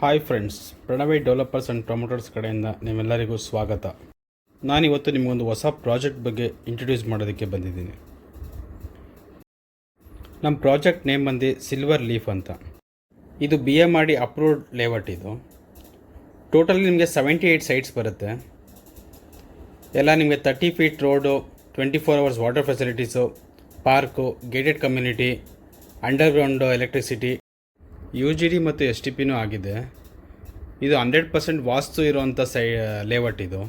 Hi friends, Pranavi developers and promoters ಕಡೆಯಿಂದ ನಿಮ್ಮೆಲ್ಲರಿಗೂ ಸ್ವಾಗತ. ನಾನಿವತ್ತು ನಿಮಗೊಂದು ಹೊಸ ಪ್ರಾಜೆಕ್ಟ್ ಬಗ್ಗೆ ಇಂಟ್ರೊಡ್ಯೂಸ್ ಮಾಡೋದಕ್ಕೆ ಬಂದಿದ್ದೀನಿ. ನಮ್ಮ ಪ್ರಾಜೆಕ್ಟ್ ನೇಮ್ ಬಂದು ಸಿಲ್ವರ್ ಲೀಫ್ ಅಂತ. ಇದು BMRD ಅಪ್ರೂವ್ಡ್ ಲೇಔಟ್. ಇದು ಟೋಟಲಿ ನಿಮಗೆ 78 ಸೈಟ್ಸ್ ಬರುತ್ತೆ. ಎಲ್ಲ ನಿಮಗೆ 30 feet road, 24 hours water facilities, park, gated community, underground electricity, UGD ಮತ್ತು STPನೂ ಆಗಿದೆ. ಇದು 100% ವಾಸ್ತು ಇರುವಂಥ ಲೇಔಟ್. ಇದು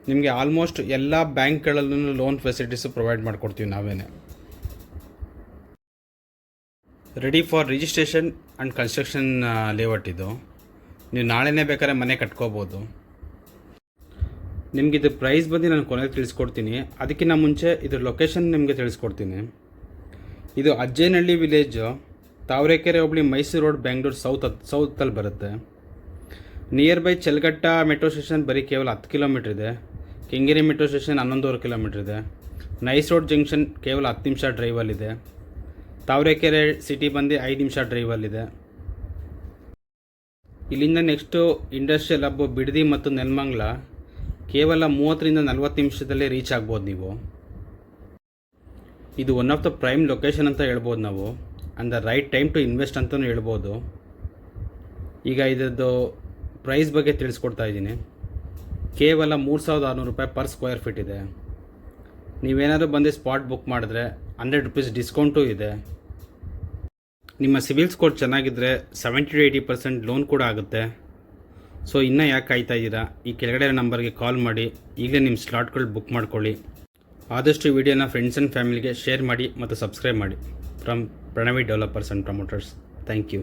ನಿಮಗೆ ಆಲ್ಮೋಸ್ಟ್ ಎಲ್ಲ ಬ್ಯಾಂಕ್ಗಳಲ್ಲೂ ಲೋನ್ ಫೆಸಿಲಿಟೀಸು ಪ್ರೊವೈಡ್ ಮಾಡಿಕೊಡ್ತೀವಿ ನಾವೇ. Ready for registration and construction layout. ಇದು ನೀವು ನಾಳೆನೇ ಬೇಕಾದ್ರೆ ಮನೆ ಕಟ್ಕೋಬೋದು. ನಿಮಗಿದು ಪ್ರೈಸ್ ಬಂದು ನಾನು ಕೊನೆಗೆ ತಿಳಿಸ್ಕೊಡ್ತೀನಿ. ಅದಕ್ಕಿಂತ ಮುಂಚೆ ಇದ್ರ ಲೊಕೇಶನ್ ನಿಮಗೆ ತಿಳಿಸ್ಕೊಡ್ತೀನಿ. ಇದು ಅಜ್ಜೇನಹಳ್ಳಿ ವಿಲೇಜು, ತಾವರೆಕೆರೆ ಹೋಬಳಿ, ಮೈಸೂರು ರೋಡ್, ಬೆಂಗಳೂರು ಸೌತಲ್ಲಿ ಬರುತ್ತೆ. ನಿಯರ್ ಬೈ ಚೆಲ್ಗಟ್ಟ ಮೆಟ್ರೋ ಸ್ಟೇಷನ್ ಬರೀ ಕೇವಲ 10 ಕಿಲೋಮೀಟ್ರ್ ಇದೆ. ಕೆಂಗೇರಿ ಮೆಟ್ರೋ ಸ್ಟೇಷನ್ 11.5 ಕಿಲೋಮೀಟ್ರ್ ಇದೆ. ನೈಸ್ ರೋಡ್ ಜಂಕ್ಷನ್ ಕೇವಲ 10 ನಿಮಿಷ ಡ್ರೈವಲ್ಲಿದೆ. ತಾವರೆಕೆರೆ ಸಿಟಿ ಬಂದು 5 ನಿಮಿಷ ಡ್ರೈವಲ್ಲಿದೆ. ಇಲ್ಲಿಂದ ನೆಕ್ಸ್ಟು ಇಂಡಸ್ಟ್ರಿಯಲ್ ಹಬ್ ಬಿಡದಿ ಮತ್ತು ನೆಲಮಂಗಲ ಕೇವಲ 30ರಿಂದ 40 ನಿಮಿಷದಲ್ಲೇ ರೀಚ್ ಆಗ್ಬೋದು ನೀವು. ಇದು one of the prime location ಅಂತ ಹೇಳ್ಬೋದು ನಾವು. And the right time to invest ಅಂತಲೂ ಹೇಳ್ಬೋದು. ಈಗ ಇದರದ್ದು ಪ್ರೈಸ್ ಬಗ್ಗೆ ತಿಳಿಸ್ಕೊಡ್ತಾ ಇದ್ದೀನಿ. ಕೇವಲ 3,600 ರೂಪಾಯಿ ಪರ್ ಸ್ಕ್ವೇರ್ ಫೀಟ್ ಇದೆ. ನೀವೇನಾದರೂ ಬಂದು ಸ್ಪಾಟ್ ಬುಕ್ ಮಾಡಿದ್ರೆ 100 ರೂಪೀಸ್ ಡಿಸ್ಕೌಂಟೂ ಇದೆ. ನಿಮ್ಮ ಸಿಬಿಲ್ ಸ್ಕೋರ್ ಚೆನ್ನಾಗಿದ್ದರೆ 70-80% ಲೋನ್ ಕೂಡ ಆಗುತ್ತೆ. ಸೊ ಇನ್ನೂ ಯಾಕೆ ಕಾಯ್ತಾ ಇದ್ದೀರಾ? ಈ ಕೆಳಗಡೆ ನಂಬರ್ಗೆ ಕಾಲ್ ಮಾಡಿ ಈಗಲೇ ನಿಮ್ಮ ಸ್ಲಾಟ್ಗಳು ಬುಕ್ ಮಾಡ್ಕೊಳ್ಳಿ. ಆದಷ್ಟು ವಿಡಿಯೋನ ಫ್ರೆಂಡ್ಸ್ ಆ್ಯಂಡ್ ಫ್ಯಾಮಿಲಿಗೆ ಶೇರ್ ಮಾಡಿ ಮತ್ತು ಸಬ್ಸ್ಕ್ರೈಬ್ ಮಾಡಿ. From Pranavi developers and promoters. Thank you.